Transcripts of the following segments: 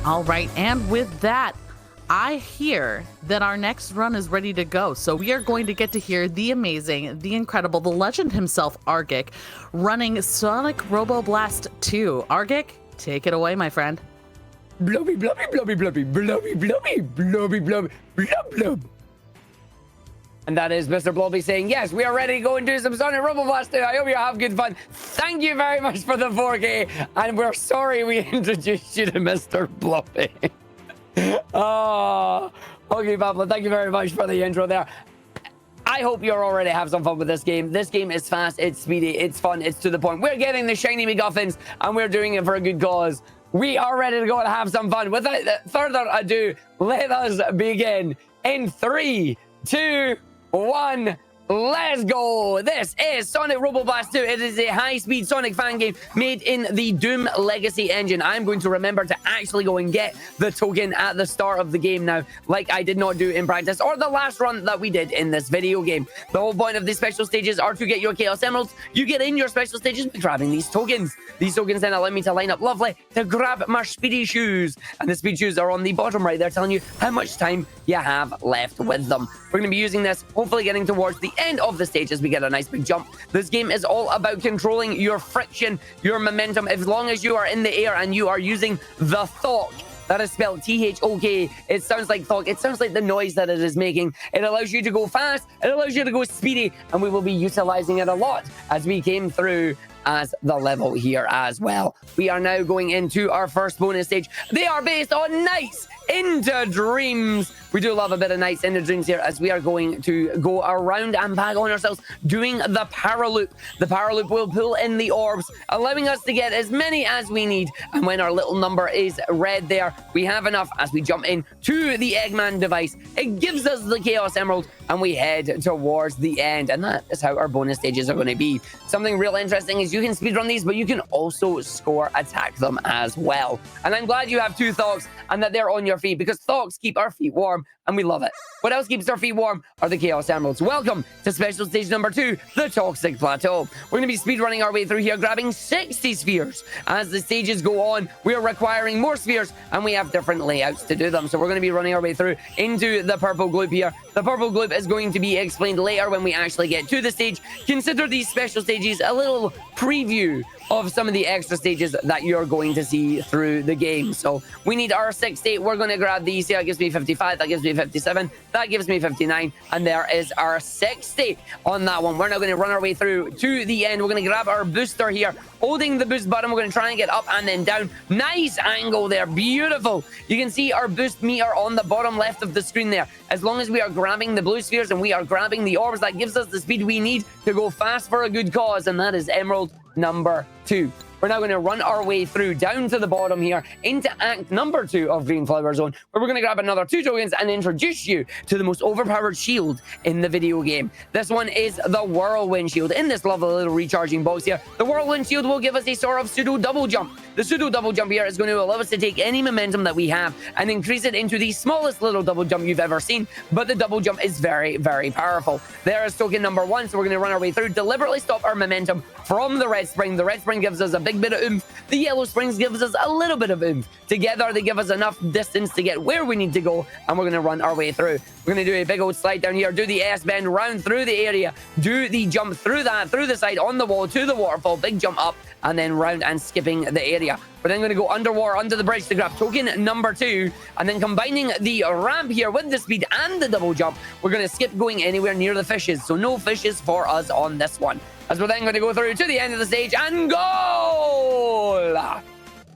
All right, and with that, I hear that our next run is ready to go. So we are going to get to hear the amazing, the incredible, the legend himself, Argick, running Sonic Robo Blast 2. Argick, take it away, my friend. Blubby, blubby, blubby, blubby, blubby, blubby, blubby, blubby, blub, blub. And that is Mr. Blobby saying, yes, we are ready to go and do some Sonic Robo Blast 2. I hope you have good fun. Thank you very much for the 4K. And we're sorry we introduced you to Mr. Blobby. Oh, okay, Pablo, thank you very much for the intro there. I hope you're already have some fun with this game. This game is fast, it's speedy, it's fun, it's to the point. We're getting the shiny MacGuffins, and we're doing it for a good cause. We are ready to go and have some fun. Without further ado, let us begin in 3, 2, 1. Let's go! This is Sonic Robo Blast 2. It is a high-speed Sonic fan game made in the Doom Legacy engine. I'm going to remember to actually go and get the token at the start of the game now, like I did not do in practice, or the last run that we did in this video game. The whole point of these special stages are to get your Chaos Emeralds. You get in your special stages by grabbing these tokens. These tokens then allow me to line up lovely to grab my speedy shoes. And the speed shoes are on the bottom right. They're telling you how much time you have left with them. We're going to be using this, hopefully getting towards the end of the stage as we get a nice big jump. This game is all about controlling your friction, your momentum. As long as you are in the air and you are using the thok, that is spelled T-H-O-K. It sounds like thok. It sounds like the noise that it is making. It allows you to go fast. It allows you to go speedy. And we will be utilizing it a lot as we came through as the level here as well. We are now going into our first bonus stage. They are based on Nights into Dreams. We do love a bit of Nights into Dreams here as we are going to go around and bag on ourselves doing the power loop. The power loop will pull in the orbs, allowing us to get as many as we need. And when our little number is red there, we have enough as we jump in to the Eggman device. It gives us the Chaos Emerald and we head towards the end. And that is how our bonus stages are going to be. Something real interesting is you can speedrun these, but you can also score attack them as well. And I'm glad you have 2 thoks and that they're on your feet, because thoks keep our feet warm and we love it. What else keeps our feet warm are the Chaos Emeralds. Welcome to special stage number 2, the Toxic Plateau. We're going to be speedrunning our way through here, grabbing 60 spheres. As the stages go on, we are requiring more spheres, and we have different layouts to do them. So we're going to be running our way through into the purple gloop here. The purple gloop is going to be explained later when we actually get to the stage. Consider these special stages a little preview of some of the extra stages that you're going to see through the game. So we need our 60. We're going to grab these here. That gives me 55. That gives me 57. That gives me 59. And there is our 60 on that one. We're now going to run our way through to the end. We're going to grab our booster here, holding the boost button. We're going to try and get up and then down. Nice angle there. Beautiful. You can see our boost meter on the bottom left of the screen there. As long as we are grabbing the blue spheres and we are grabbing the orbs, that gives us the speed we need to go fast for a good cause. And that is Emerald number 2. We're now going to run our way through down to the bottom here into act number 2 of Green Flower Zone, where we're going to grab another 2 tokens and introduce you to the most overpowered shield in the video game. This one is the Whirlwind Shield. In this lovely little recharging box here, the Whirlwind Shield will give us a sort of pseudo double jump. The pseudo double jump here is going to allow us to take any momentum that we have and increase it into the smallest little double jump you've ever seen, but the double jump is very, very powerful. There is token number 1, so we're going to run our way through, deliberately stop our momentum from the red spring. The red spring gives us a big bit of oomph. The yellow springs gives us a little bit of oomph. Together, they give us enough distance to get where we need to go, and we're going to run our way through. We're going to do a big old slide down here, do the S-bend, round through the area, do the jump through that, through the side, on the wall, to the waterfall, big jump up, and then round and skipping the area. We're then going to go underwater, under the bridge to grab token number 2, and then combining the ramp here with the speed and the double jump, we're going to skip going anywhere near the fishes, so no fishes for us on this one. As we're then going to go through to the end of the stage and goal!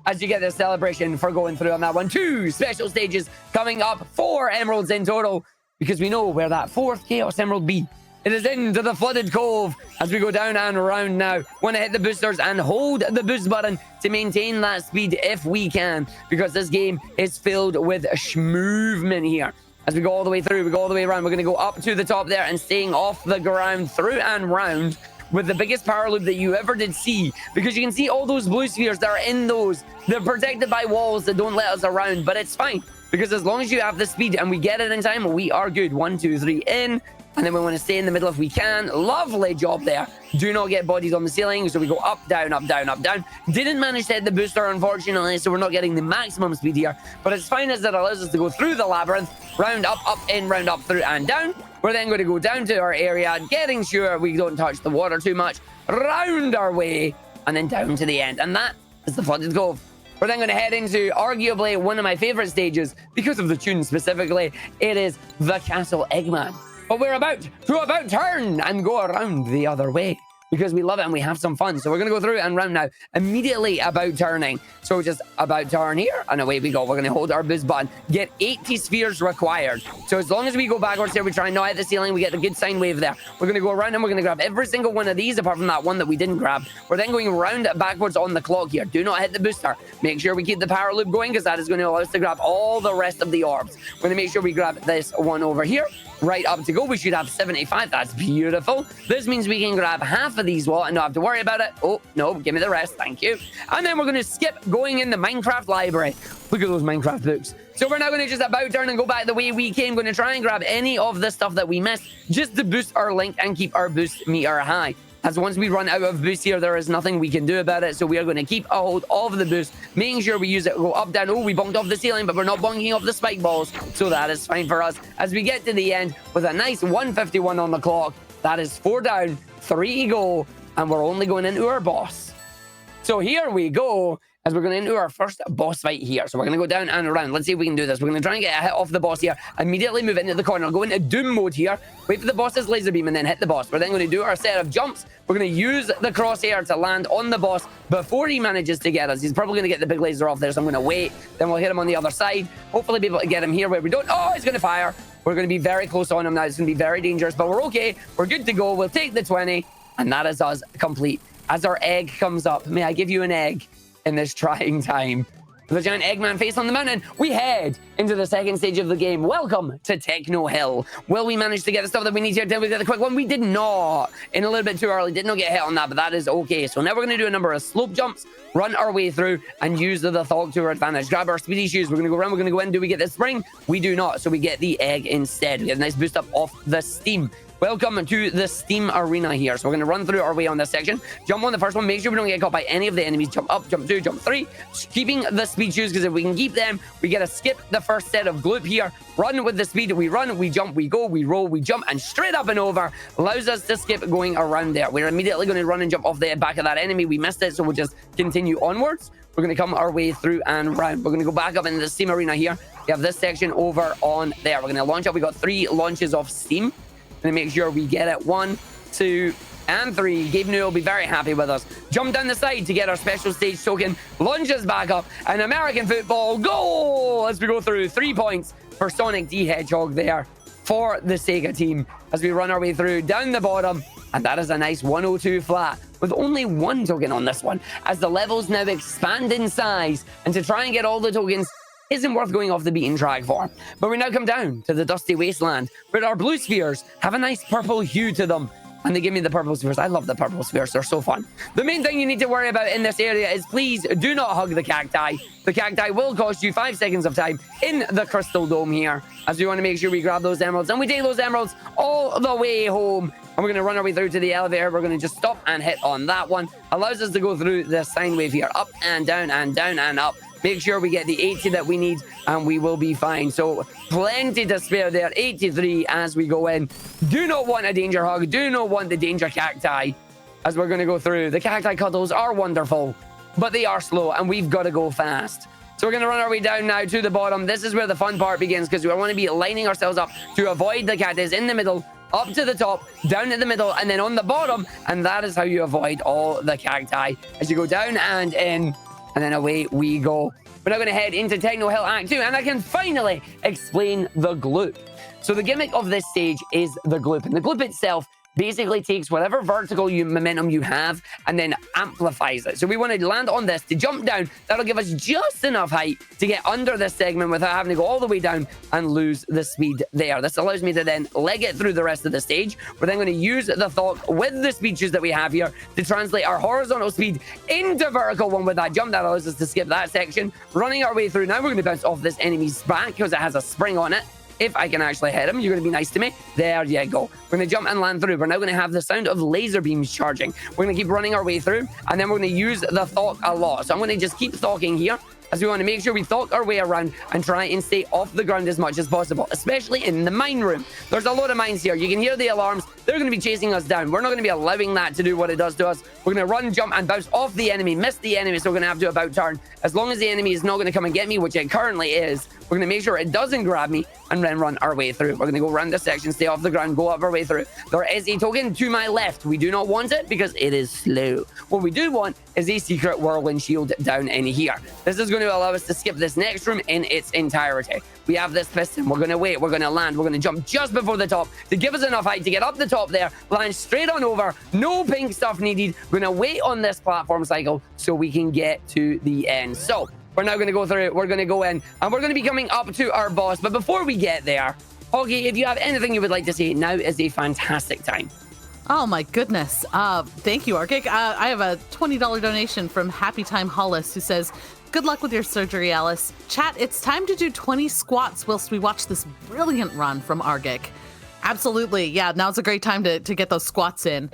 As you get this celebration for going through on that one. 2 special stages coming up, 4 emeralds in total, because we know where that 4th Chaos Emerald be. It is into the Flooded Cove as we go down and around now. Want to hit the boosters and hold the boost button to maintain that speed if we can, because this game is filled with schmovement here. As we go all the way through, we go all the way around. We're going to go up to the top there and staying off the ground through and round with the biggest power loop that you ever did see, because you can see all those blue spheres that are in those. They're protected by walls that don't let us around, but it's fine, because as long as you have the speed and we get it in time, we are good. 1, 2, 3, in, And then we want to stay in the middle if we can. Lovely job there. Do not get bodies on the ceiling. So we go up, down, up, down, up, down. Didn't manage to hit the booster, unfortunately, so we're not getting the maximum speed here. But it's fine as it allows us to go through the labyrinth, round up, in, round up, through, and down. We're then going to go down to our area, getting sure we don't touch the water too much, round our way, and then down to the end. And that is the Flooded Cove. We're then going to head into arguably one of my favorite stages, because of the tune specifically. It is the Castle Eggman. But we're about to turn and go around the other way, because we love it and we have some fun. So we're going to go through and round now, immediately about turning. So just about turn here, and away we go. We're going to hold our boost button. Get 80 spheres required. So as long as we go backwards here, we try and not hit the ceiling, we get the good sine wave there. We're going to go around and we're going to grab every single one of these, apart from that one that we didn't grab. We're then going round backwards on the clock here. Do not hit the booster. Make sure we keep the power loop going, because that is going to allow us to grab all the rest of the orbs. We're going to make sure we grab this one over here. Right up to go. We should have 75. That's beautiful. This means we can grab half of these and not have to worry about it. Oh, no, give me the rest. Thank you. And then we're going to skip going in the Minecraft library. Look at those Minecraft books. So we're now going to just about turn and go back the way we came. Going to try and grab any of the stuff that we missed, just to boost our link and keep our boost meter high. As once we run out of boost here, there is nothing we can do about it. So we are going to keep a hold of the boost, making sure we use it. Go up, down. Oh, we bonked off the ceiling, but we're not bonking off the spike balls. So that is fine for us. As we get to the end with a nice 151 on the clock, that is 4 down, 3 go, and we're only going into our boss. So here we go, as we're going into our first boss fight here. So we're going to go down and around. Let's see if we can do this. We're going to try and get a hit off the boss here. Immediately move into the corner. Go into Doom mode here. Wait for the boss's laser beam and then hit the boss. We're then going to do our set of jumps. We're going to use the crosshair to land on the boss before he manages to get us. He's probably going to get the big laser off there, so I'm going to wait. Then we'll hit him on the other side. Hopefully be able to get him here where we don't. Oh, he's going to fire. We're going to be very close on him now. It's going to be very dangerous, but we're okay. We're good to go. We'll take the 20, and that is us complete. As our egg comes up, may I give you an egg in this trying time? With a giant Eggman face on the mountain, we head into the second stage of the game. Welcome to Techno Hill. Will we manage to get the stuff that we need here? Did we get the quick one? We did not. In a little bit too early. Did not get hit on that, but that is okay. So now we're going to do a number of slope jumps, run our way through, and use the thought to our advantage. Grab our speedy shoes. We're going to go around. We're going to go in. Do we get the spring? We do not. So we get the egg instead. We get a nice boost up off the steam. Welcome to the Steam Arena here. So we're going to run through our way on this section. Jump on the first one. Make sure we don't get caught by any of the enemies. Jump up, jump 2, jump 3. Keeping the speed shoes, because if we can keep them, we get to skip the first set of gloop here. Run with the speed. We run, we jump, we go, we roll, we jump, and straight up and over. Allows us to skip going around there. We're immediately going to run and jump off the back of that enemy. We missed it, so we'll just continue onwards. We're going to come our way through and round. We're going to go back up into the Steam Arena here. We have this section over on there. We're going to launch up. We got 3 launches of Steam. And make sure we get it 1, 2, and 3. Gabe New will be very happy with us. Jump down the side to get our special stage token. Lunges back up. And American football goal as we go through. 3 points for Sonic the Hedgehog there for the Sega team as we run our way through down the bottom. And that is a nice 102 flat with only 1 token on this one, as the levels now expand in size. And to try and get all the tokens isn't worth going off the beaten track for. But we now come down to the dusty wasteland, where our blue spheres have a nice purple hue to them. And they give me the purple spheres. I love the purple spheres. They're so fun. The main thing you need to worry about in this area is please do not hug the cacti. The cacti will cost you 5 seconds of time in the crystal dome here, as we want to make sure we grab those emeralds. And we take those emeralds all the way home. And we're going to run our way through to the elevator. We're going to just stop and hit on that one. Allows us to go through the sine wave here. Up and down and down and up. Make sure we get the 80 that we need, and we will be fine. So plenty to spare there. 83 as we go in. Do not want a danger hug. Do not want the danger cacti as we're going to go through. The cacti cuddles are wonderful, but they are slow, and we've got to go fast. So we're going to run our way down now to the bottom. This is where the fun part begins, because we want to be lining ourselves up to avoid the cactus in the middle, up to the top, down in the middle, and then on the bottom. And that is how you avoid all the cacti as you go down and in. And then away we go. We're now going to head into Techno Hill Act 2, and I can finally explain the gloop. So the gimmick of this stage is the gloop, and the gloop itself basically takes whatever vertical momentum you have and then amplifies it. So we want to land on this to jump down. That'll give us just enough height to get under this segment without having to go all the way down and lose the speed there. This allows me to then leg it through the rest of the stage. We're then going to use the thought with the speed shoes that we have here to translate our horizontal speed into vertical one with that jump. That allows us to skip that section. Running our way through. Now we're going to bounce off this enemy's back because it has a spring on it. if I can actually hit him. You're going to be nice to me. There you go. We're going to jump and land through. We're now going to have the sound of laser beams charging. We're going to keep running our way through, and then we're going to use the thok a lot. So I'm going to just keep thoking here, as we want to make sure we thok our way around and try and stay off the ground as much as possible, especially in the mine room. There's a lot of mines here. You can hear the alarms. They're going to be chasing us down. We're not going to be allowing that to do what it does to us. We're going to run, jump, and bounce off the enemy, miss the enemy, so we're going to have to about turn. As long as the enemy is not going to come and get me, which it currently is, we're going to make sure it doesn't grab me and then run our way through. We're going to go around this section, stay off the ground, go up our way through. There is a token to my left. We do not want it because it is slow. What we do want is a secret whirlwind shield down in here. This is going to allow us to skip this next room in its entirety. We have this piston. We're going to wait. We're going to land. We're going to jump just before the top to give us enough height to get up the top there, land straight on over. No pink stuff needed. We're going to wait on this platform cycle so we can get to the end. So we're now going to go through it. We're going to go in, and we're going to be coming up to our boss. But before we get there, Augie, if you have anything you would like to say, now is a fantastic time. Oh my goodness. Thank you, Argick. I have a $20 donation from Happy Time Hollis, who says, good luck with your surgery, Alice. Chat, it's time to do 20 squats whilst we watch this brilliant run from Argick. Absolutely. Yeah, now's a great time to get those squats in.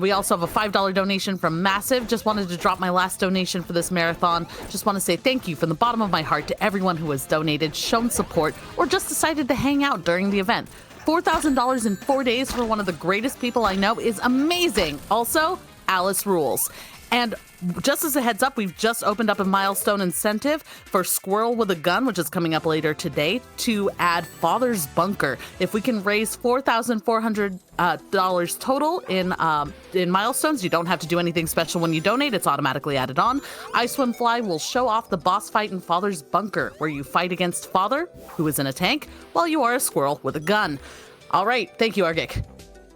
We also have a $5 donation from Massive. Just wanted to drop my last donation for this marathon. Just want to say thank you from the bottom of my heart to everyone who has donated, shown support, or just decided to hang out during the event. $4,000 in 4 days for one of the greatest people I know is amazing. Also, Alice rules. And just as a heads up, we've just opened up a milestone incentive for Squirrel with a Gun, which is coming up later today, to add Father's Bunker. If we can raise $4,400 total in milestones, you don't have to do anything special when you donate. It's automatically added on. I Swim Fly will show off the boss fight in Father's Bunker, where you fight against Father, who is in a tank, while you are a squirrel with a gun. All right. Thank you, Argick.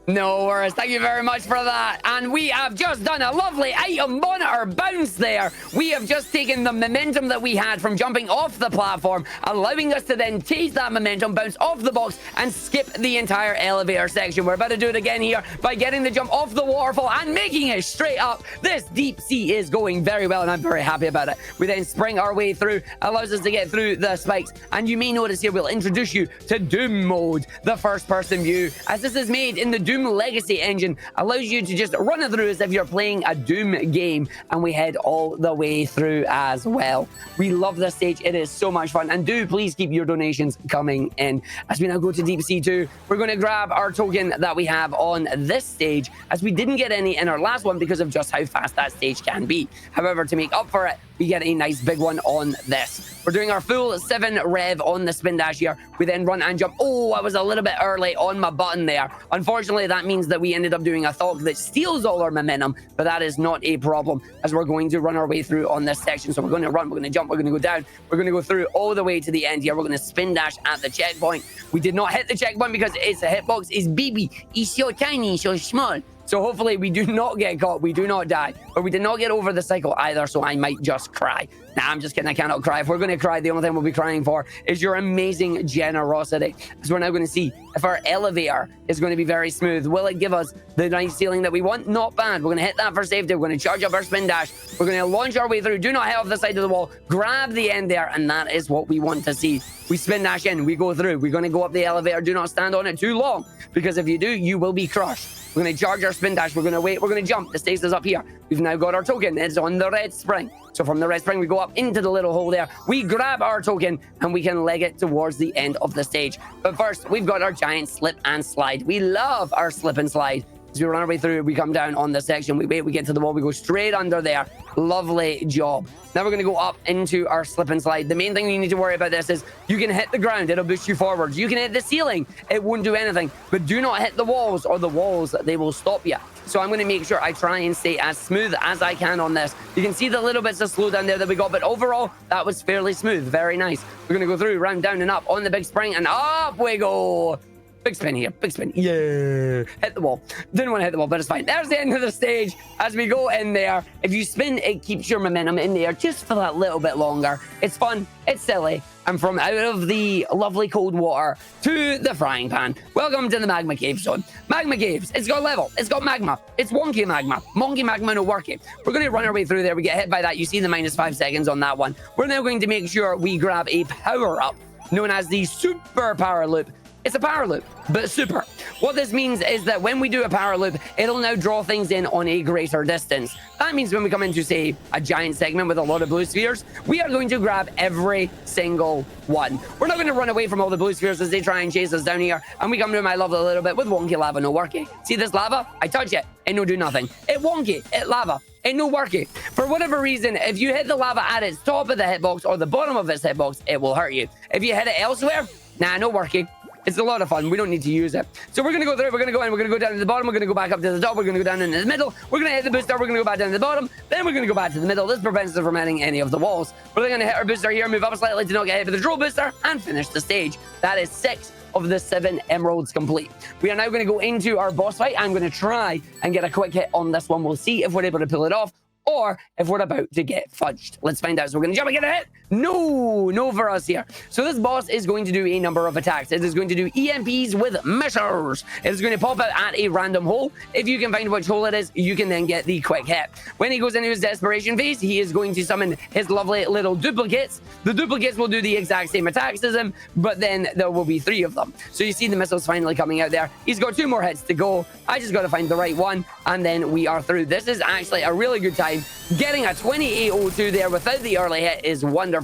No worries. Thank you very much for that. And we have just done a lovely item monitor bounce there. We have just taken the momentum that we had from jumping off the platform, allowing us to then take that momentum, bounce off the box, and skip the entire elevator section. We're about to do it again here by getting the jump off the waterfall and making it straight up. This deep sea is going very well, and I'm very happy about it. We then spring our way through, allows us to get through the spikes. And you may notice here, we'll introduce you to Doom mode, the first-person view, as this is made in the Doom Legacy engine, allows you to just run it through as if you're playing a Doom game, and we head all the way through as well. We love this stage. It is so much fun, and do please keep your donations coming in. As we now go to Deep Sea 2, we're going to grab our token that we have on this stage, as we didn't get any in our last one because of just how fast that stage can be. However, to make up for it, we get a nice big one on this. We're doing our full 7 rev on the spin dash here. We then run and jump. Oh, I was a little bit early on my button there. Unfortunately, that means that we ended up doing a thok that steals all our momentum, but that is not a problem, as we're going to run our way through on this section. So we're going to run, we're going to jump, we're going to go down, we're going to go through all the way to the end here. We're going to spin dash at the checkpoint. We did not hit the checkpoint because its hitbox is BB. It's so tiny, so small. So hopefully we do not get caught, we do not die, but we did not get over the cycle either, so I might just cry. Nah, I'm just kidding, I cannot cry. If we're going to cry, the only thing we'll be crying for is your amazing generosity. So we're now going to see if our elevator is going to be very smooth. Will it give us the nice ceiling that we want? Not bad. We're going to hit that for safety. We're going to charge up our spin dash. We're going to launch our way through. Do not hit off the side of the wall. Grab the end there, and that is what we want to see. We spin dash in, we go through. We're going to go up the elevator. Do not stand on it too long, because if you do, you will be crushed. We're going to charge our spin dash. We're going to wait. We're going to jump. The stage is up here. We've now got our token. It's on the red spring. So from the red spring, we go up into the little hole there. We grab our token, and we can leg it towards the end of the stage. But first, we've got our giant slip and slide. We love our slip and slide. As we run our way through, we come down on the section. We wait, we get to the wall. We go straight under there. Lovely job. Now we're going to go up into our slip and slide. The main thing you need to worry about this is you can hit the ground. It'll boost you forwards. You can hit the ceiling. It won't do anything. But do not hit the walls, or the walls, they will stop you. So I'm going to make sure I try and stay as smooth as I can on this. You can see the little bits of slowdown there that we got, but overall, that was fairly smooth. Very nice. We're going to go through, round, down, and up on the big spring, and up we go. Big spin here, big spin. Yeah. Hit the wall. Didn't want to hit the wall, but it's fine. There's the end of the stage. As we go in there, if you spin, it keeps your momentum in there just for that little bit longer. It's fun. It's silly. And from out of the lovely cold water to the frying pan, welcome to the magma cave zone. Magma caves, it's got level, it's got magma, it's wonky magma, monkey magma no worky. We're going to run our way through there. We get hit by that. You see the -5 seconds on that one. We're now going to make sure we grab a power up known as the super power loop. It's a power loop, but super. What this means is that when we do a power loop, it'll now draw things in on a greater distance. That means when we come into, say, a giant segment with a lot of blue spheres, we are going to grab every single one. We're not going to run away from all the blue spheres as they try and chase us down here, and we come to my lava a little bit with wonky lava, no worky. See this lava? I touch it, it no do nothing. It wonky, it lava. Ain't no worky. For whatever reason, if you hit the lava at its top of the hitbox or the bottom of its hitbox, it will hurt you. If you hit it elsewhere, nah, no worky. It's a lot of fun. We don't need to use it. So we're going to go through. We're going to go in. We're going to go down to the bottom. We're going to go back up to the top. We're going to go down into the middle. We're going to hit the booster. We're going to go back down to the bottom. Then we're going to go back to the middle. This prevents us from hitting any of the walls. We're then going to hit our booster here, move up slightly to not get hit with the drill booster, and finish the stage. That is 6 of the 7 emeralds complete. We are now going to go into our boss fight. I'm going to try and get a quick hit on this one. We'll see if we're able to pull it off, or if we're about to get fudged. Let's find out. So we're going to jump and get a hit. No for us here. So this boss is going to do a number of attacks. It is going to do EMPs with measures. It is going to pop out at a random hole. If you can find which hole it is, you can then get the quick hit. When he goes into his desperation phase, he is going to summon his lovely little duplicates. The duplicates will do the exact same attacks as him, but then there will be 3 of them. So you see the missiles finally coming out there. He's got 2 more hits to go. I just got to find the right one, and then we are through. This is actually a really good time. Getting a 2802 there without the early hit is wonderful.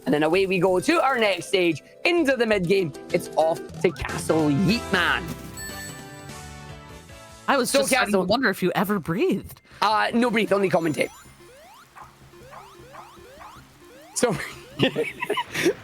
And then away we go to our next stage, into the mid-game. It's off to Castle Yeetman. I was just starting to wonder if you ever breathed. No breathe, only commentate. So,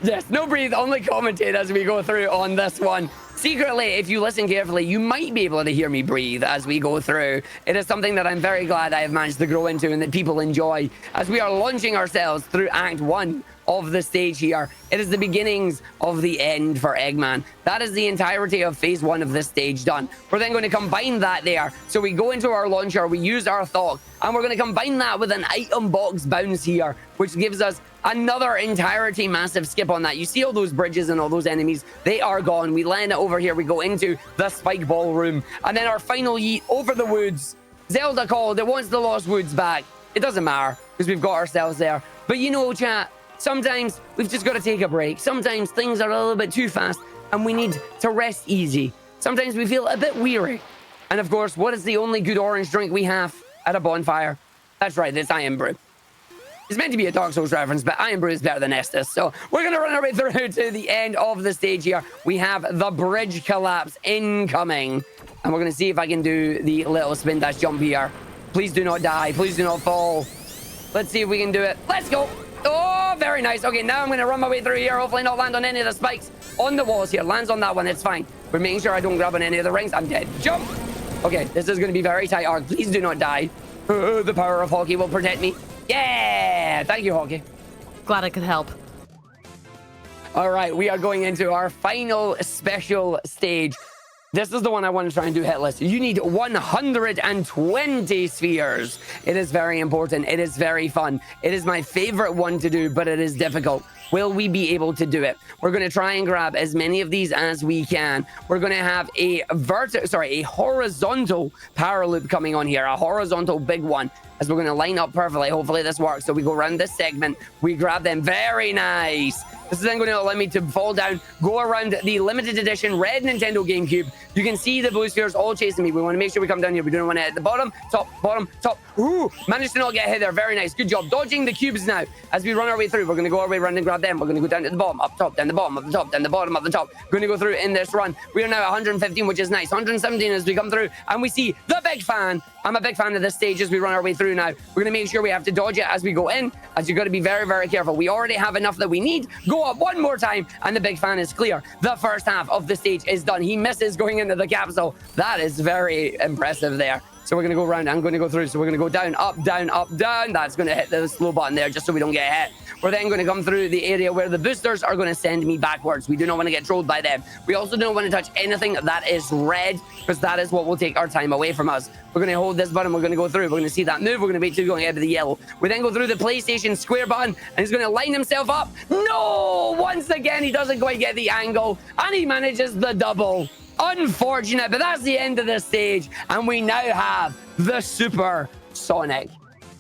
yes, no breathe, only commentate as we go through on this one. Secretly, if you listen carefully, you might be able to hear me breathe as we go through. It is something that I'm very glad I have managed to grow into and that people enjoy as we are launching ourselves through Act 1 of the stage here. It is the beginnings of the end for Eggman. That is the entirety of phase 1 of this stage done. We're then going to combine that there. So we go into our launcher, we use our thought, and we're going to combine that with an item box bounce here, which gives us another entirety massive skip on that. You see all those bridges and all those enemies, they are gone. We land it over here, we go into the spike ball room, and then our final yeet over the woods. Zelda called, it wants the lost woods back. It doesn't matter, because we've got ourselves there. But you know, chat, sometimes we've just got to take a break. Sometimes things are a little bit too fast, and we need to rest easy. Sometimes we feel a bit weary. And of course, what is the only good orange drink we have at a bonfire? That's right, it's Iron Brew. It's meant to be a Dark Souls reference, but Iron Brew is better than Estus. So we're going to run our way through to the end of the stage here. We have the bridge collapse incoming. And we're going to see if I can do the little spin dash jump here. Please do not die. Please do not fall. Let's see if we can do it. Let's go. Oh, very nice. Okay, now I'm going to run my way through here. Hopefully not land on any of the spikes on the walls here. Lands on that one. It's fine. We're making sure I don't grab on any of the rings. I'm dead. Jump. Okay, this is going to be very tight, Arg. Please do not die. The power of hockey will protect me. Yeah! Thank you, hockey. Glad I could help. All right, we are going into our final special stage. This is the one I want to try and do hitless. You need 120 spheres. It is very important. It is very fun. It is my favorite one to do, but it is difficult. Will we be able to do it? We're going to try and grab as many of these as we can. We're going to have a horizontal power loop coming on here, a horizontal big one, as we're going to line up perfectly. Hopefully this works. So we go around this segment. We grab them. Very nice. This is then going to allow me to fall down, go around the limited edition red Nintendo GameCube. You can see the blue spheres all chasing me. We want to make sure we come down here. We don't want to hit the bottom, top, top. Ooh, managed to not get hit there. Very nice. Good job. Dodging the cubes now. As we run our way through, we're going to go our way around and grab them. We're going to go down to the bottom, up top, down the bottom, up the top, down the bottom, up the top. We're going to go through in this run. We are now at 115, which is nice. 117 as we come through, and we see the big fan. I'm a big fan of this stage as we run our way through now. We're going to make sure we have to dodge it as we go in, as you've got to be very, very careful. We already have enough that we need. Go up one more time, and the big fan is clear. The first half of the stage is done. He misses going into the capsule. That is very impressive there. So we're going to go around. I'm going to go through. So we're going to go down, up, down, up, down. That's going to hit the slow button there just so we don't get hit. We're then going to come through the area where the boosters are going to send me backwards. We do not want to get trolled by them. We also don't want to touch anything that is red, because that is what will take our time away from us. We're going to hold this button. We're going to go through. We're going to see that move. We're going to wait till going ahead of the yellow. We then go through the PlayStation square button, and he's going to line himself up. No! Once again, he doesn't quite get the angle, and he manages the double. Unfortunate, but that's the end of the stage, and we now have the Super Sonic.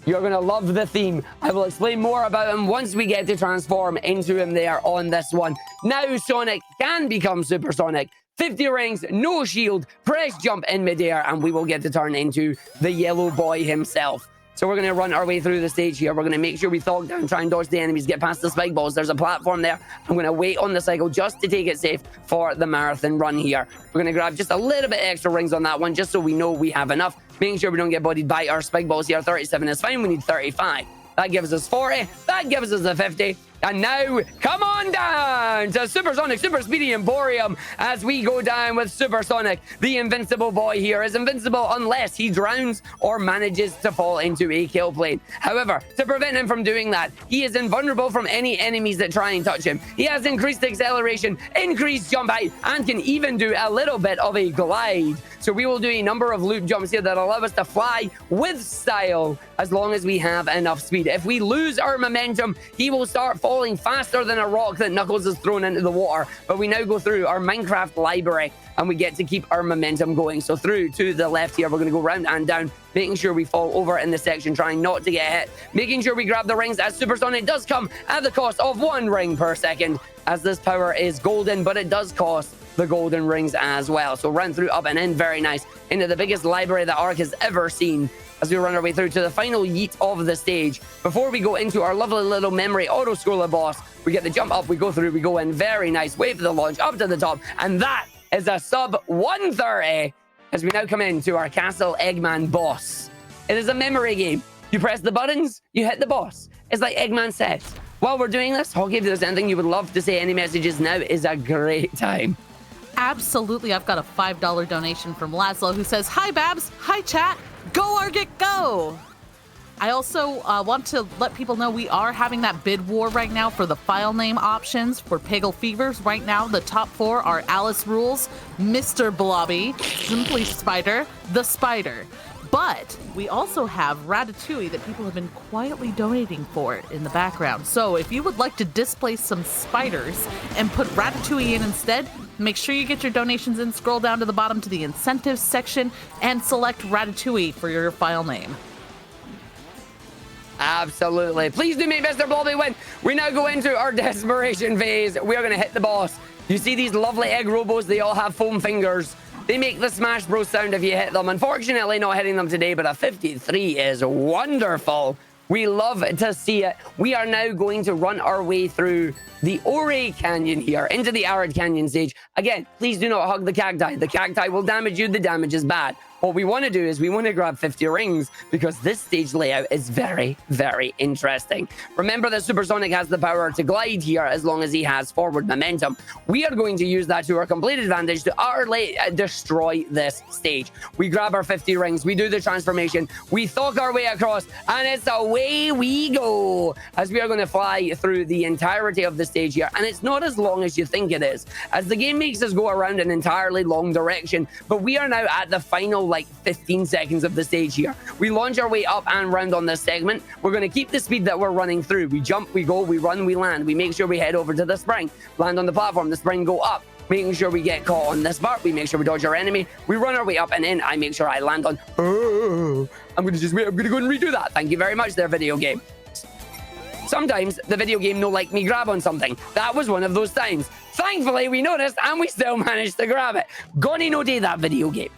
You're going to love the theme. I will explain more about him once we get to transform into him there on this one. Now Sonic can become supersonic. 50 rings, no shield, press jump in midair, and we will get to turn into the yellow boy himself. So we're going to run our way through the stage here. We're going to make sure we thog down, try and dodge the enemies, get past the spike balls. There's a platform there. I'm going to wait on the cycle just to take it safe for the marathon run here. We're going to grab just a little bit extra rings on that one, just so we know we have enough. Making sure we don't get bodied by our spike balls here. 37 is fine. We need 35. That gives us 40. That gives us a 50. And now, come on down to Supersonic Super Speedy Emporium as we go down with Supersonic. The invincible boy here is invincible unless he drowns or manages to fall into a kill plane. However, to prevent him from doing that, he is invulnerable from any enemies that try and touch him. He has increased acceleration, increased jump height, and can even do a little bit of a glide. So we will do a number of loop jumps here that allow us to fly with style as long as we have enough speed. If we lose our momentum, he will start falling faster than a rock that Knuckles has thrown into the water. But we now go through our Minecraft library and we get to keep our momentum going. So through to the left here, we're going to go round and down, making sure we fall over in the section, trying not to get hit, making sure we grab the rings as Supersonic does come at the cost of 1 ring per second, as this power is golden, but it does cost the golden rings as well. So run through, up and in, very nice, into the biggest library that Ark has ever seen, as we run our way through to the final yeet of the stage. Before we go into our lovely little memory auto-scroller boss, we get the jump up, we go through, we go in, very nice, wait for the launch, up to the top, and that is a sub 130, as we now come into our Castle Eggman boss. It is a memory game. You press the buttons, you hit the boss. It's like Eggman said. While we're doing this, Hockey, if there's anything you would love to say, any messages, now is a great time. Absolutely. I've got a $5 donation from Laszlo who says, "Hi, Babs. Hi, chat. Go, Argick, go." I also want to let people know we are having that bid war right now for the file name options for Peggle Fevers. Right now, the top 4 are Alice Rules, Mr. Blobby, Simply Spider, The Spider. But we also have Ratatouille that people have been quietly donating for in the background. So if you would like to displace some spiders and put Ratatouille in instead, make sure you get your donations in, scroll down to the bottom to the incentives section, and select Ratatouille for your file name. Absolutely. Please do make Mr. Blobby win. We now go into our desperation phase. We are going to hit the boss. You see these lovely egg robos? They all have foam fingers. They make the Smash Bros sound if you hit them. Unfortunately, not hitting them today, but a 53 is wonderful. We love to see it. We are now going to run our way through the Ore Canyon here, into the Arid Canyon stage. Again, please do not hug the cacti. The cacti will damage you. The damage is bad. What we want to do is we want to grab 50 rings because this stage layout is very, very interesting. Remember that Supersonic has the power to glide here as long as he has forward momentum. We are going to use that to our complete advantage to utterly destroy this stage. We grab our 50 rings, we do the transformation, we thug our way across, and it's away we go as we are going to fly through the entirety of the stage here. And it's not as long as you think it is, as the game makes us go around an entirely long direction, but we are now at the final like 15 seconds of the stage here. We launch our way up and round on this segment. We're going to keep the speed that we're running through. We jump, we go, we run, we land. We make sure we head over to the spring, land on the platform, the spring go up, making sure we get caught on this part. We make sure we dodge our enemy. We run our way up and in. I make sure I land on. I'm going to just wait. I'm going to go and redo that. Thank you very much there, video game. Sometimes the video game no like me grab on something. That was one of those times. Thankfully, we noticed and we still managed to grab it. Gonna no day that video game.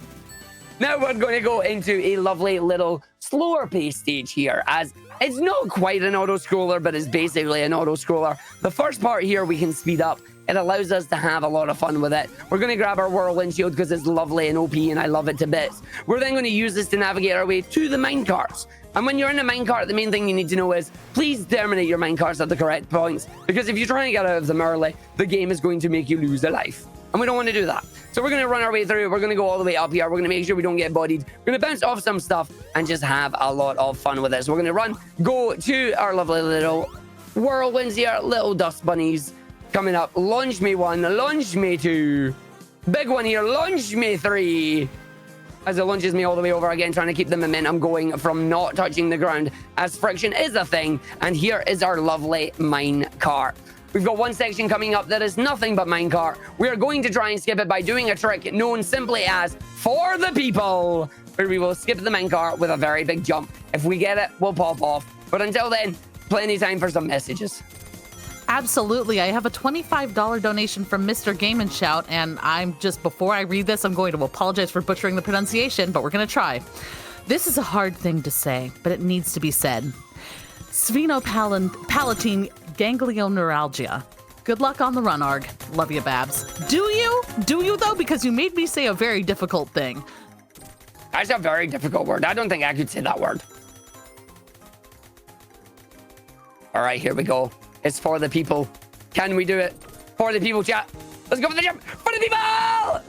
Now we're going to go into a lovely little slower pace stage here, as it's not quite an auto-scroller, but it's basically an auto-scroller. The first part here we can speed up. It allows us to have a lot of fun with it. We're going to grab our Whirlwind Shield because it's lovely and OP and I love it to bits. We're then going to use this to navigate our way to the minecarts. And when you're in a minecart, the main thing you need to know is please terminate your minecarts at the correct points, because if you try and get out of them early, the game is going to make you lose a life. And we don't want to do that. So we're going to run our way through. We're going to go all the way up here. We're going to make sure we don't get bodied. We're going to bounce off some stuff and just have a lot of fun with it. So we're going to run, go to our lovely little whirlwinds here, little dust bunnies coming up. Launch me 1, launch me 2. Big one here, launch me 3. As it launches me all the way over again, trying to keep the momentum going from not touching the ground, as friction is a thing. And here is our lovely mine car. We've got one section coming up that is nothing but minecart. We are going to try and skip it by doing a trick known simply as For the People. where we will skip the minecart with a very big jump. If we get it, we'll pop off. But until then, plenty of time for some messages. Absolutely. I have a $25 donation from Mr. Game and Shout, and before I read this, I'm going to apologize for butchering the pronunciation, but we're going to try. This is a hard thing to say, but it needs to be said. Sphenopalatine ganglioneuralgia. Good luck on the run, Arg. Love you, Babs. Do you? Do you, though? Because you made me say a very difficult thing. That's a very difficult word. I don't think I could say that word. All right, here we go. It's for the people. Can we do it? For the people, chat. Let's go for the jump. For the people!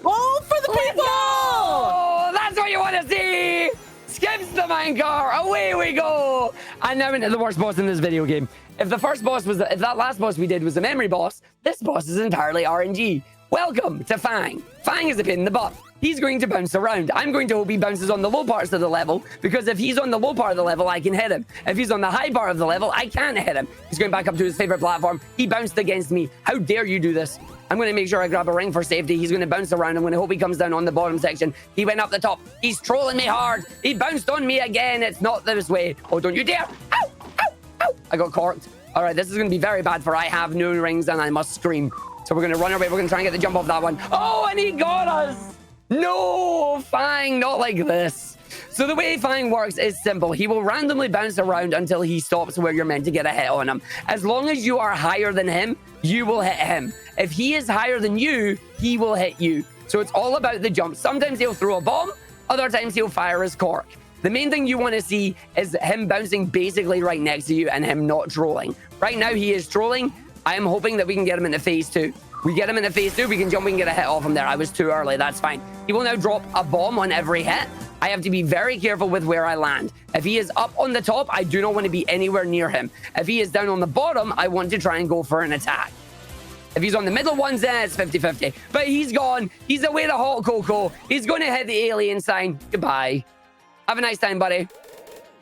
Oh, for the people! Oh, that's what you want to see! Skips the minecart. Away we go! And now into the worst boss in this video game. If that last boss we did was a memory boss, this boss is entirely RNG. Welcome to Fang. Fang is a pain in the butt. He's going to bounce around. I'm going to hope he bounces on the low parts of the level, because if he's on the low part of the level, I can hit him. If he's on the high part of the level, I can't hit him. He's going back up to his favorite platform. He bounced against me. How dare you do this? I'm going to make sure I grab a ring for safety. He's going to bounce around. I'm going to hope he comes down on the bottom section. He went up the top. He's trolling me hard. He bounced on me again. It's not this way. Oh, don't you dare. Ow, ow, ow. I got corked. All right, this is going to be very bad, for I have no rings and I must scream. So we're going to run away. We're going to try and get the jump off that one. Oh, and he got us. No, Fang, not like this. So the way Fang works is simple. He will randomly bounce around until he stops where you're meant to get a hit on him. As long as you are higher than him, you will hit him. If he is higher than you, he will hit you. So it's all about the jump. Sometimes he'll throw a bomb. Other times he'll fire his cork. The main thing you want to see is him bouncing basically right next to you and him not trolling. Right now he is trolling. I am hoping that we can get him into phase 2. We get him into phase 2, we can jump, we can get a hit off him there. I was too early, that's fine. He will now drop a bomb on every hit. I have to be very careful with where I land. If he is up on the top, I do not want to be anywhere near him. If he is down on the bottom, I want to try and go for an attack. If he's on the middle ones, then it's 50-50. But he's gone. He's away to hot cocoa. He's going to hit the alien sign. Goodbye. Have a nice time, buddy.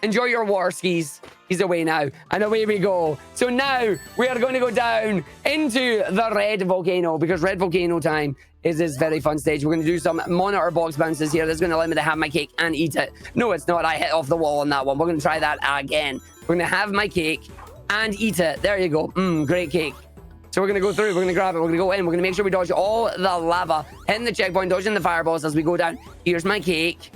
Enjoy your water skis. He's away now. And away we go. So now we are going to go down into the red volcano, because red volcano time is this very fun stage. We're going to do some monitor box bounces here. That's going to allow me to have my cake and eat it. No, it's not. I hit off the wall on that one. We're going to try that again. We're going to have my cake and eat it. There you go. Great cake. So we're going to go through. We're going to grab it. We're going to go in. We're going to make sure we dodge all the lava, hitting the checkpoint, dodging the fireballs as we go down. Here's my cake.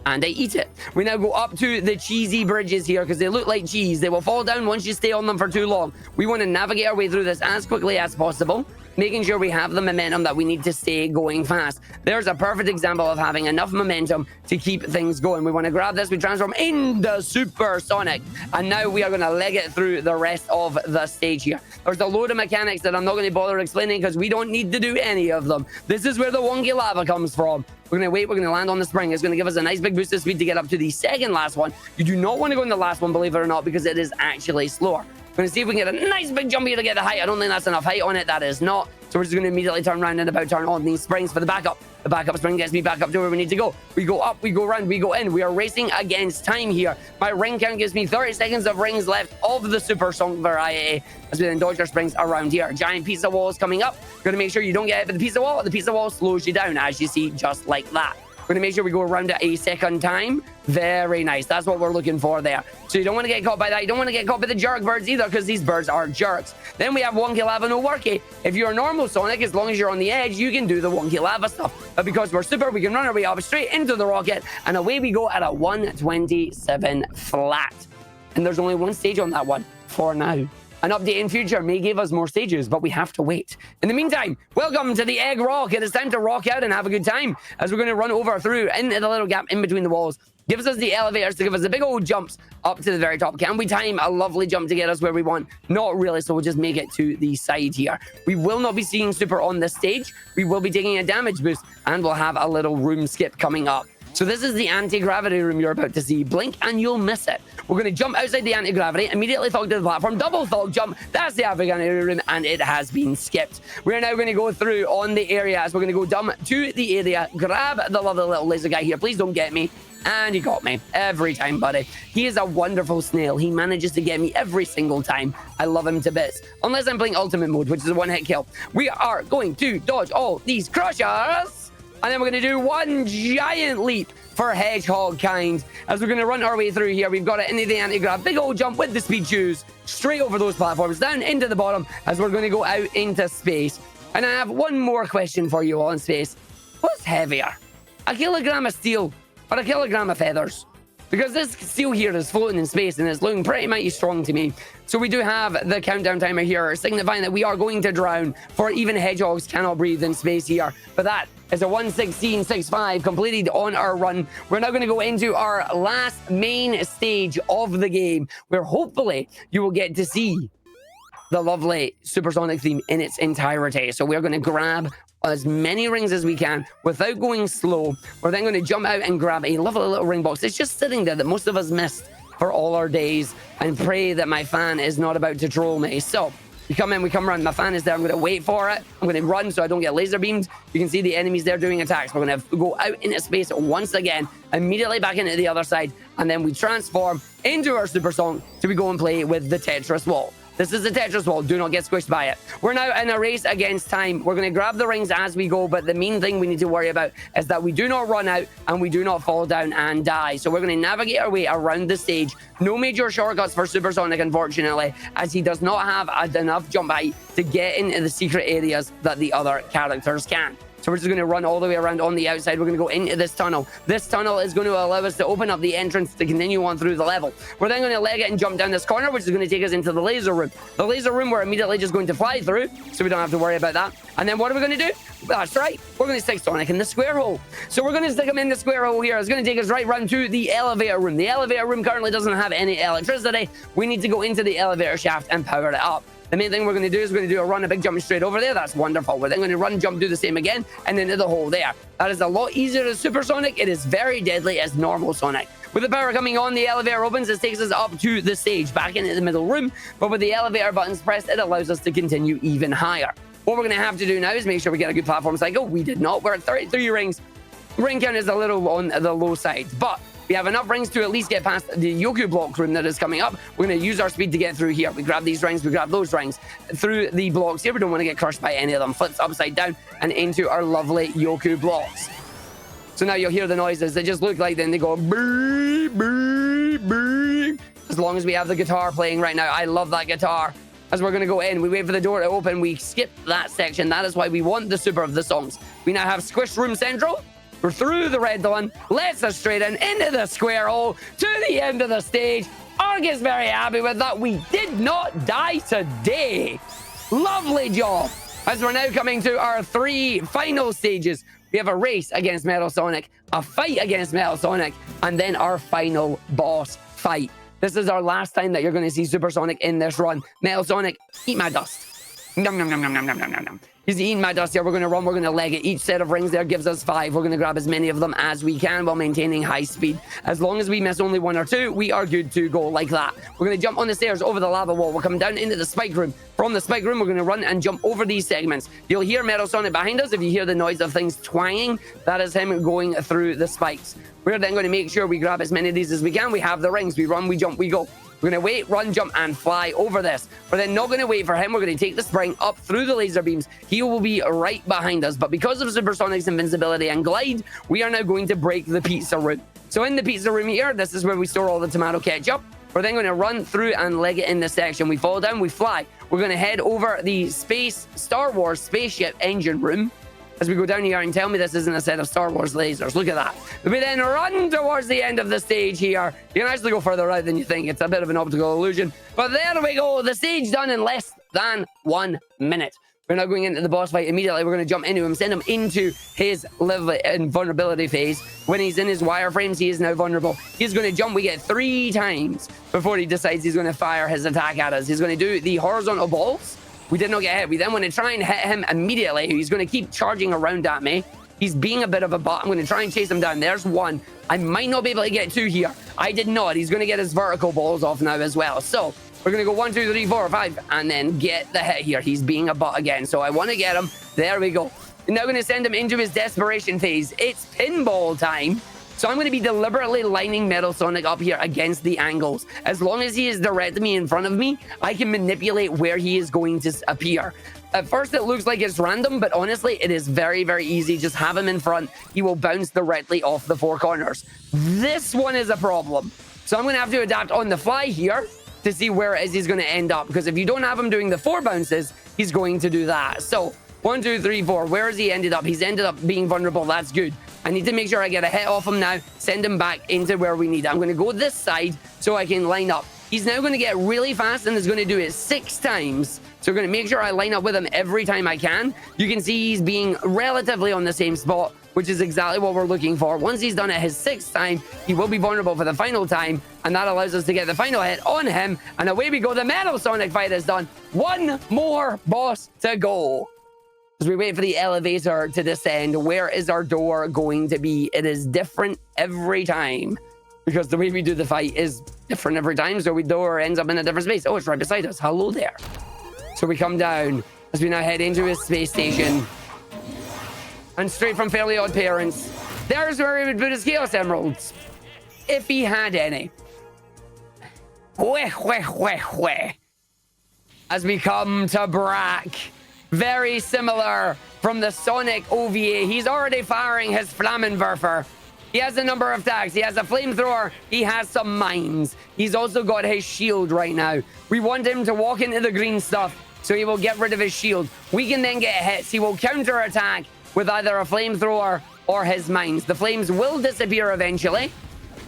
And I eat it. We now go up to the cheesy bridges here, because they look like cheese. They will fall down once you stay on them for too long. We want to navigate our way through this as quickly as possible, making sure we have the momentum that we need to stay going fast. There's a perfect example of having enough momentum to keep things going. We want to grab this. We transform into Supersonic. And now we are going to leg it through the rest of the stage here. There's a load of mechanics that I'm not going to bother explaining, because we don't need to do any of them. This is where the wonky lava comes from. We're going to wait. We're going to land on the spring. It's going to give us a nice big boost of speed to get up to the second last one. You do not want to go in the last one, believe it or not, because it is actually slower. We're going to see if we can get a nice big jump here to get the height. I don't think that's enough height on it. That is not. So we're just going to immediately turn around and about turn on these springs for the backup. The backup spring gets me back up to where we need to go. We go up, we go around, we go in. We are racing against time here. My ring count gives me 30 seconds of rings left of the Super Song variety, as we then dodge our springs around here. Giant pizza wall is coming up. We're going to make sure you don't get hit by the pizza wall. The pizza wall slows you down, as you see, just like that. We're going to make sure we go around at a second time. Very nice. That's what we're looking for there. So you don't want to get caught by that. You don't want to get caught by the jerk birds either, because these birds are jerks. Then we have wonky lava no worky. If you're a normal Sonic, as long as you're on the edge, you can do the wonky lava stuff. But because we're super, we can run our way up straight into the rocket, and away we go at a 127 flat. And there's only one stage on that one for now. An update in future may give us more stages, but we have to wait. In the meantime, welcome to the Egg Rock. It is time to rock out and have a good time, as we're going to run over through into the little gap in between the walls. Gives us the elevators to give us the big old jumps up to the very top. Can we time a lovely jump to get us where we want? Not really, so we'll just make it to the side here. We will not be seeing super on this stage. We will be taking a damage boost, and we'll have a little room skip coming up. So this is the anti-gravity room you're about to see. Blink and you'll miss it. We're going to jump outside the anti-gravity, immediately thug to the platform, double thug jump. That's the anti-gravity room, and it has been skipped. We're now going to go through on the area, as we're going to go down to the area, grab the lovely little laser guy here. Please don't get me. And he got me every time, buddy. He is a wonderful snail. He manages to get me every single time. I love him to bits. Unless I'm playing ultimate mode, which is a one-hit kill. We are going to dodge all these crushers. And then we're going to do one giant leap for hedgehog kind. As we're going to run our way through here, we've got it into the anti-grav. Big old jump with the speed shoes. Straight over those platforms, down into the bottom, as we're going to go out into space. And I have one more question for you all in space. What's heavier? A kilogram of steel or a kilogram of feathers? Because this steel here is floating in space and it's looking pretty mighty strong to me. So we do have the countdown timer here, signifying that we are going to drown, for even hedgehogs cannot breathe in space here. But that is a 1:16.65 completed on our run. We're now going to go into our last main stage of the game, where hopefully you will get to see the lovely supersonic theme in its entirety. So we're going to grab as many rings as we can without going slow. We're then going to jump out and grab a lovely little ring box. It's just sitting there that most of us missed for all our days, and pray that my fan is not about to troll me. So we come in, we come around. My fan is there. I'm going to wait for it. I'm going to run so I don't get laser beamed. You can see the enemies there doing attacks. We're going to go out into space once again, immediately back into the other side, and then we transform into our super song to go and play with the Tetris wall. This is the Tetris wall. Do not get squished by it. We're now in a race against time. We're going to grab the rings as we go, but the main thing we need to worry about is that we do not run out and we do not fall down and die. So we're going to navigate our way around the stage. No major shortcuts for Supersonic, unfortunately, as he does not have enough jump height to get into the secret areas that the other characters can. So we're just going to run all the way around on the outside. We're going to go into this tunnel. This tunnel is going to allow us to open up the entrance to continue on through the level. We're then going to leg it and jump down this corner, which is going to take us into the laser room. The laser room we're immediately just going to fly through, so we don't have to worry about that. And then what are we going to do? That's right. We're going to stick Sonic in the square hole. So we're going to stick him in the square hole here. It's going to take us right round to the elevator room. The elevator room currently doesn't have any electricity. We need to go into the elevator shaft and power it up. The main thing we're going to do is we're going to do a run, a big jump straight over there. That's wonderful. We're then going to run, jump, do the same again, and into the hole there. That is a lot easier as Supersonic. It is very deadly as normal Sonic. With the power coming on, the elevator opens. This takes us up to the stage, back into the middle room. But with the elevator buttons pressed, it allows us to continue even higher. What we're going to have to do now is make sure we get a good platform cycle. We did not. We're at 33 rings. Ring count is a little on the low side, but we have enough rings to at least get past the Yoku block room that is coming up. We're going to use our speed to get through here. We grab these rings, we grab those rings through the blocks here. We don't want to get crushed by any of them. Flips upside down and into our lovely Yoku blocks. So now you'll hear the noises. They just look like then they go beep, beep, beep. As long as we have the guitar playing right now. I love that guitar. As we're going to go in, we wait for the door to open. We skip that section. That is why we want the super of the songs. We now have Squish Room Central. We're through the red one, lets us straight in, into the square hole, to the end of the stage. Argick's very happy with that. We did not die today. Lovely job. As we're now coming to our 3 final stages, we have a race against Metal Sonic, a fight against Metal Sonic, and then our final boss fight. This is our last time that you're going to see Supersonic in this run. Metal Sonic, eat my dust. Nom, nom, nom, nom, nom, nom, nom, nom. He's eating my dust here. We're going to run. We're going to leg it. Each set of rings there gives us 5. We're going to grab as many of them as we can while maintaining high speed. As long as we miss only 1 or 2, we are good to go like that. We're going to jump on the stairs over the lava wall. We're coming down into the spike room. From the spike room, we're going to run and jump over these segments. You'll hear Metal Sonic behind us. If you hear the noise of things twanging, that is him going through the spikes. We're then going to make sure we grab as many of these as we can. We have the rings. We run, we jump, we go. We're going to wait, run, jump, and fly over this. We're then not going to wait for him. We're going to take the spring up through the laser beams. He will be right behind us. But because of Supersonic's invincibility and glide, we are now going to break the pizza room. So in the pizza room here, this is where we store all the tomato ketchup. We're then going to run through and leg it in this section. We fall down, we fly. We're going to head over the Star Wars spaceship engine room. As we go down here, and tell me this isn't a set of Star Wars lasers. Look at that. We then run towards the end of the stage here. You can actually go further out than you think. It's a bit of an optical illusion. But there we go. The stage done in less than 1 minute. We're now going into the boss fight immediately. We're going to jump into him, send him into his invulnerability phase. When he's in his wireframes, he is now vulnerable. He's going to jump. We get 3 times before he decides he's going to fire his attack at us. He's going to do the horizontal balls. We did not get hit. We then want to try and hit him immediately. He's going to keep charging around at me. He's being a bit of a butt. I'm going to try and chase him down. There's 1. I might not be able to get 2 here. I did not. He's going to get his vertical balls off now as well. So we're going to go 1, 2, 3, 4, 5, and then get the hit here. He's being a butt again. So I want to get him. There we go. I'm now going to send him into his desperation phase. It's pinball time. So I'm going to be deliberately lining Metal Sonic up here against the angles. As long as he is directly in front of me, I can manipulate where he is going to appear. At first, it looks like it's random, but honestly, it is very, very easy. Just have him in front. He will bounce directly off the 4 corners. This one is a problem. So I'm going to have to adapt on the fly here to see where it is he's going to end up. Because if you don't have him doing the 4 bounces, he's going to do that. So 1, 2, 3, 4. Where has he ended up? He's ended up being vulnerable. That's good. I need to make sure I get a hit off him now. Send him back into where we need. I'm going to go this side so I can line up. He's now going to get really fast and is going to do it 6 times. So we're going to make sure I line up with him every time I can. You can see he's being relatively on the same spot, which is exactly what we're looking for. Once he's done it his 6th time, he will be vulnerable for the final time. And that allows us to get the final hit on him. And away we go. The Metal Sonic fight is done. One more boss to go. As we wait for the elevator to descend, where is our door going to be? It is different every time, because the way we do the fight is different every time. So the door ends up in a different space. Oh, it's right beside us. Hello there. So we come down as we now head into his space station. And straight from Fairly Odd Parents, there's where he would put his Chaos Emeralds, if he had any. As we come to Brack, very similar from the Sonic OVA. He's already firing his Flammenwerfer. He has a number of attacks. He has a flamethrower. He has some mines. He's also got his shield right now. We want him to walk into the green stuff, so he will get rid of his shield. We can then get hits. He will counterattack with either a flamethrower or his mines. The flames will disappear eventually.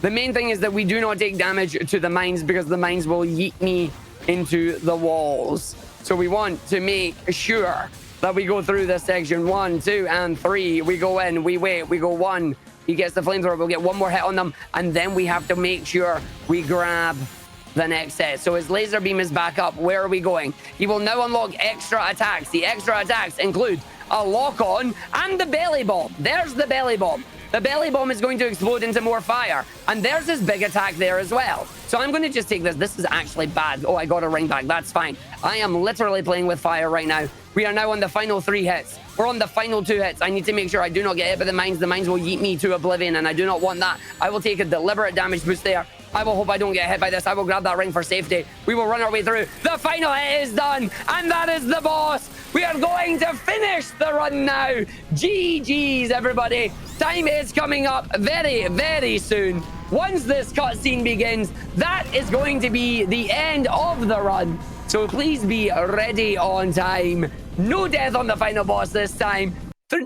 The main thing is that we do not take damage to the mines, because the mines will yeet me into the walls. So we want to make sure that we go through this section. 1, 2, and 3. We go in, we wait, we go 1. He gets the flamethrower, we'll get 1 more hit on them, and then we have to make sure we grab the next set. So his laser beam is back up. Where are we going? He will now unlock extra attacks. The extra attacks include a lock-on and the belly bomb. There's the belly bomb. The belly bomb is going to explode into more fire. And there's his big attack there as well. So I'm going to just take this. This is actually bad. Oh, I got a ring back. That's fine. I am literally playing with fire right now. We are now on the final 3 hits. We're on the final 2 hits. I need to make sure I do not get hit by the mines. The mines will yeet me to oblivion, and I do not want that. I will take a deliberate damage boost there. I will hope I don't get hit by this. I will grab that ring for safety. We will run our way through. The final hit is done, and that is the boss. We are going to finish the run now. GG's, everybody. Time is coming up very, very soon. Once this cutscene begins, that is going to be the end of the run. So please be ready on time. No death on the final boss this time.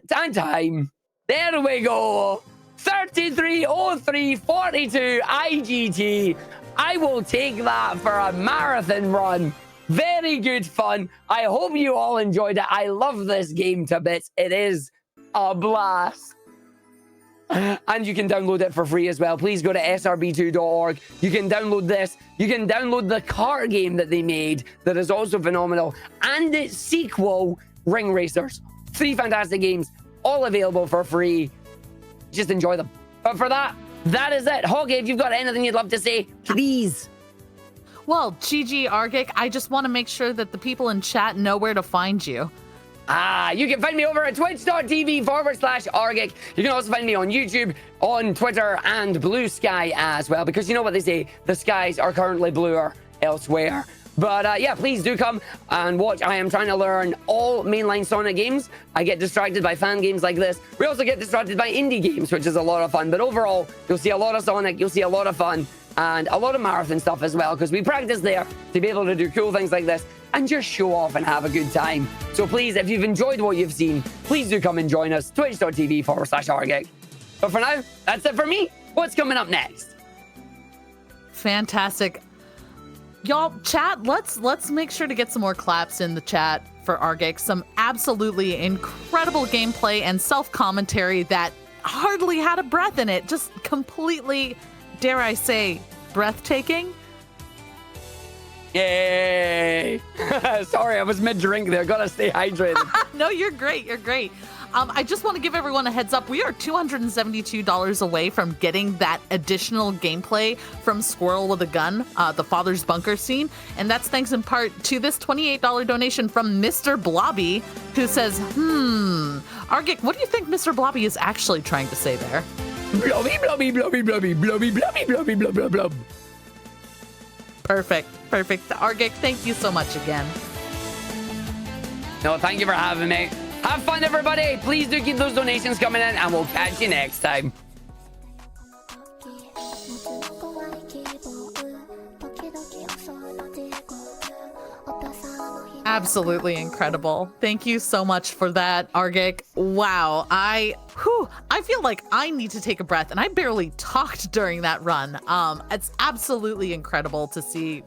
Time. There we go. 33:03:42 IGT. I will take that for a marathon run. Very good fun. I hope you all enjoyed it. I love this game to bits. It is a blast. And you can download it for free as well. Please go to srb2.org. You can download this. You can download the cart game that they made that is also phenomenal. And its sequel, Ring Racers. 3 fantastic games, all available for free. Just enjoy them. But for that, that is it. Hoggy, if you've got anything you'd love to say, please. Well, GG Argick, I just want to make sure that the people in chat know where to find you. You can find me over at twitch.tv/Argick. You can also find me on YouTube, on Twitter, and Blue Sky as well, because you know what they say, the skies are currently bluer elsewhere. But yeah, please do come and watch. I am trying to learn all mainline Sonic games. I get distracted by fan games like this. We also get distracted by indie games, which is a lot of fun. But overall, you'll see a lot of Sonic, you'll see a lot of fun, and a lot of marathon stuff as well, because we practice there to be able to do cool things like this and just show off and have a good time. So please, if you've enjoyed what you've seen, please do come and join us, twitch.tv/Argick. But for now, that's it for me. What's coming up next? Fantastic. Y'all, chat, let's make sure to get some more claps in the chat for Argick. Some absolutely incredible gameplay and self-commentary that hardly had a breath in it. Just completely, dare I say, breathtaking. Yay! Sorry, I was mid-drink there. Gotta stay hydrated. No, you're great. You're great. I just want to give everyone a heads up. We are $272 away from getting that additional gameplay from Squirrel with a Gun, the Father's Bunker scene. And that's thanks in part to this $28 donation from Mr. Blobby, who says, Argick, what do you think Mr. Blobby is actually trying to say there? Blobby, blobby, blobby, blobby, blobby, blobby, blobby, blub, blub, blub. Perfect. Perfect. Argick, thank you so much again. No, thank you for having me. Have fun, everybody. Please do keep those donations coming in, and we'll catch you next time. Absolutely incredible. Thank you so much for that, Argick. Wow, I feel like I need to take a breath, and I barely talked during that run. It's absolutely incredible to see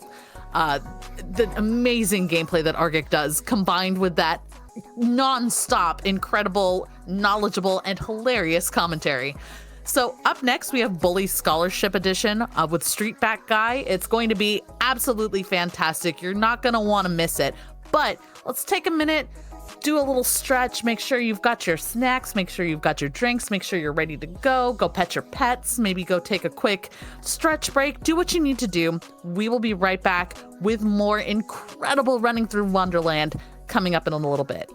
the amazing gameplay that Argick does, combined with that non-stop, incredible, knowledgeable, and hilarious commentary. So up next, we have Bully Scholarship Edition with Streetback Guy. It's going to be absolutely fantastic. You're not going to want to miss it. But let's take a minute, do a little stretch, make sure you've got your snacks, make sure you've got your drinks, make sure you're ready to go pet your pets, maybe go take a quick stretch break, do what you need to do. We will be right back with more incredible running through Wonderland coming up in a little bit.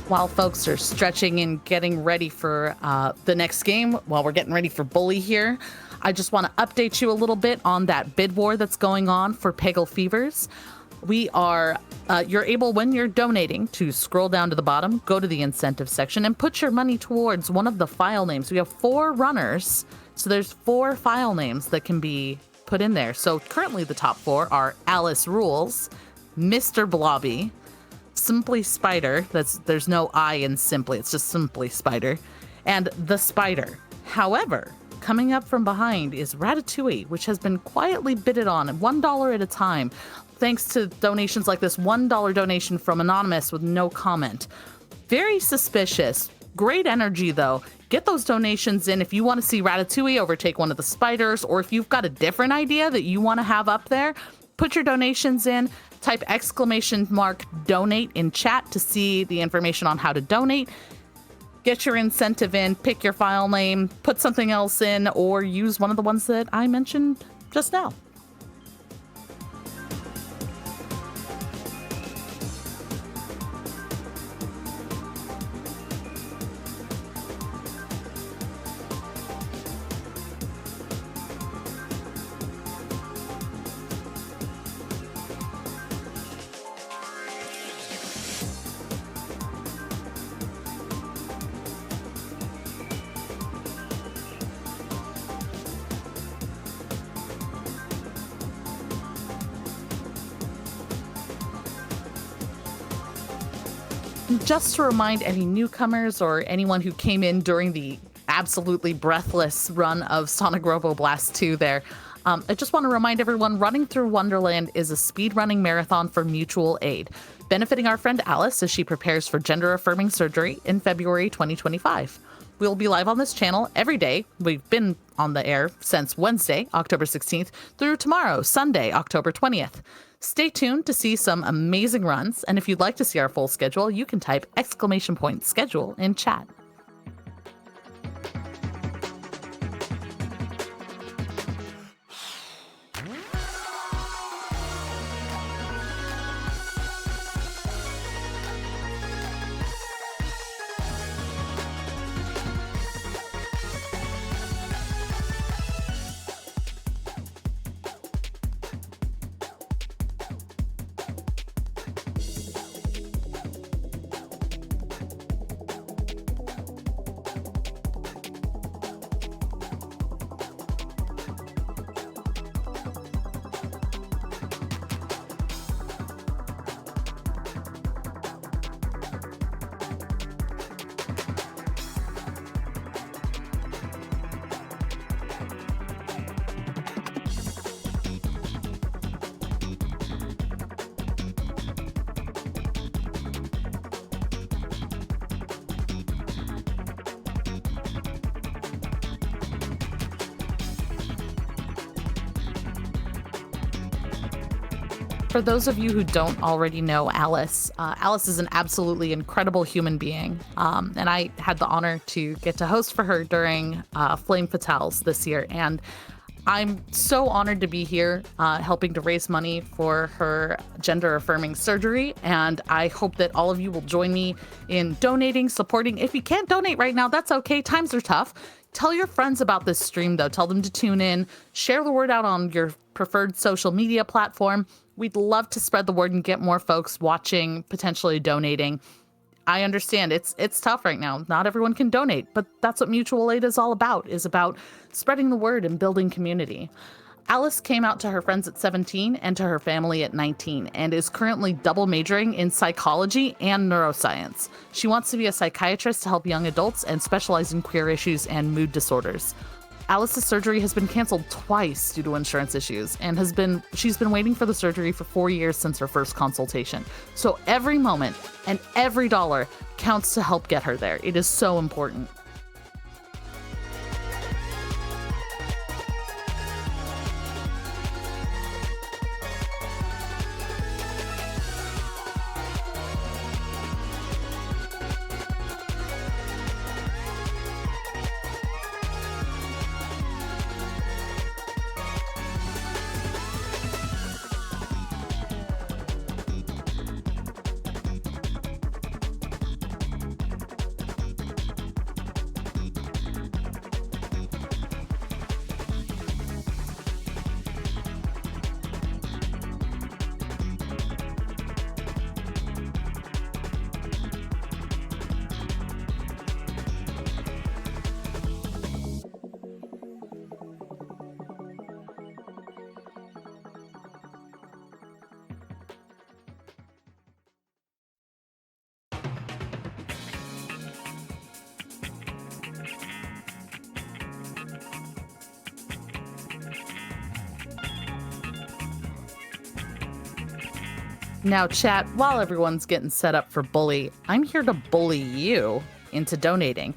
While folks are stretching and getting ready for the next game, while we're getting ready for Bully here, I just want to update you a little bit on that bid war that's going on for Peggle Fevers. You're able, when you're donating, to scroll down to the bottom, go to the incentive section, and put your money towards one of the file names. We have 4 runners, so there's 4 file names that can be put in there. So currently the top 4 are Alice Rules, Mr. Blobby, Simply Spider, there's no I in Simply, it's just Simply Spider, and The Spider. However, coming up from behind is Ratatouille, which has been quietly bidded on at $1 at a time, thanks to donations like this $1 donation from Anonymous with no comment. Very suspicious. Great energy, though. Get those donations in if you want to see Ratatouille overtake one of the spiders, or if you've got a different idea that you want to have up there, put your donations in. Type !donate in chat to see the information on how to donate. Get your incentive in, pick your file name, put something else in, or use one of the ones that I mentioned just now. Just to remind any newcomers or anyone who came in during the absolutely breathless run of Sonic Robo Blast 2 there, I just want to remind everyone, running through Wonderland is a speedrunning marathon for mutual aid, benefiting our friend Alice as she prepares for gender-affirming surgery in February 2025. We'll be live on this channel every day. We've been on the air since Wednesday, October 16th, through tomorrow, Sunday, October 20th. Stay tuned to see some amazing runs, and if you'd like to see our full schedule, you can type !schedule in chat. For those of you who don't already know Alice, Alice is an absolutely incredible human being. And I had the honor to get to host for her during Flame Fatales this year. And I'm so honored to be here helping to raise money for her gender affirming surgery. And I hope that all of you will join me in donating, supporting. If you can't donate right now, that's okay. Times are tough. Tell your friends about this stream, though. Tell them to tune in. Share the word out on your preferred social media platform. We'd love to spread the word and get more folks watching, potentially donating. I understand it's tough right now. Not everyone can donate, but that's what mutual aid is about spreading the word and building community. Alice came out to her friends at 17 and to her family at 19 and is currently double majoring in psychology and neuroscience. She wants to be a psychiatrist to help young adults and specialize in queer issues and mood disorders. Alice's surgery has been canceled twice due to insurance issues and she's been waiting for the surgery for 4 years since her first consultation. So every moment and every dollar counts to help get her there. It is so important. Now, chat, while everyone's getting set up for Bully, I'm here to bully you into donating.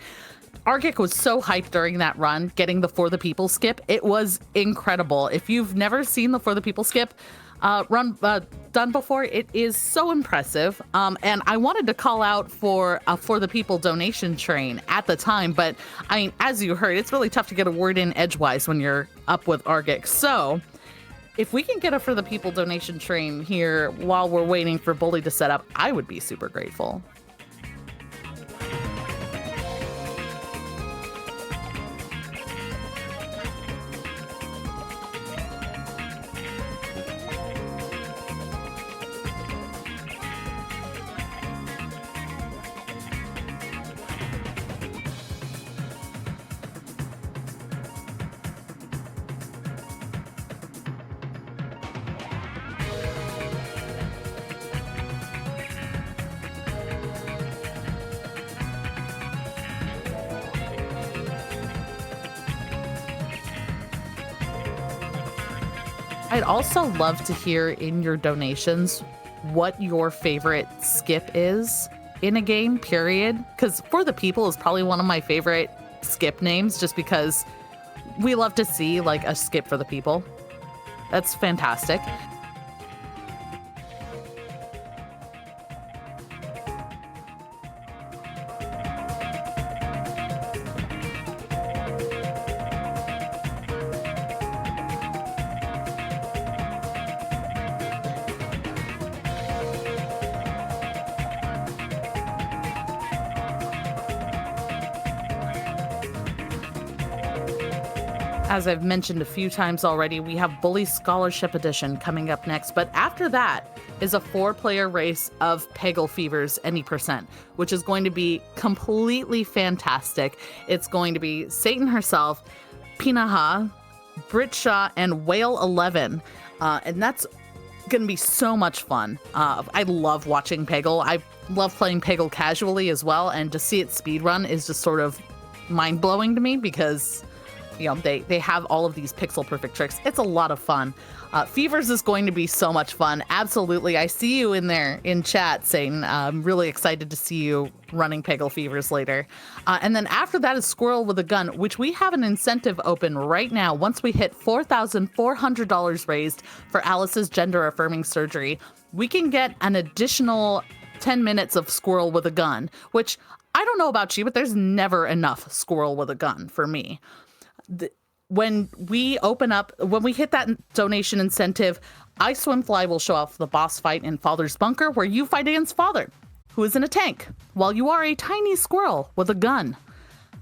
Argick was so hyped during that run, getting the For the People skip. It was incredible. If you've never seen the For the People skip done before, it is so impressive. And I wanted to call out for a For the People donation train at the time, but I mean, as you heard, it's really tough to get a word in edgewise when you're up with Argick. So if we can get a For the People donation train here while we're waiting for Bully to set up, I would be super grateful. I'd also love to hear in your donations what your favorite skip is in a game, period. Because For the People is probably one of my favorite skip names, just because we love to see like a skip for the people. That's fantastic. As I've mentioned a few times already, we have Bully Scholarship Edition coming up next. But after that is a 4-player race of Peggle Fever's Any Percent, which is going to be completely fantastic. It's going to be Satan herself, Pinaha, Brit Shaw, and Whale 11. And that's going to be so much fun. I love watching Peggle. I love playing Peggle casually as well. And to see it speedrun is just sort of mind-blowing to me because you know, they have all of these pixel perfect tricks. It's a lot of fun. Fevers is going to be so much fun. Absolutely. I see you in there in chat saying, I'm really excited to see you running Peggle Fevers later. And then after that is Squirrel with a Gun, which we have an incentive open right now. Once we hit $4,400 raised for Alice's gender affirming surgery, we can get an additional 10 minutes of Squirrel with a Gun, which I don't know about you, but there's never enough Squirrel with a Gun for me. When we hit that donation incentive, iSwimFly will show off the boss fight in Father's Bunker, where you fight against Father, who is in a tank, while you are a tiny squirrel with a gun.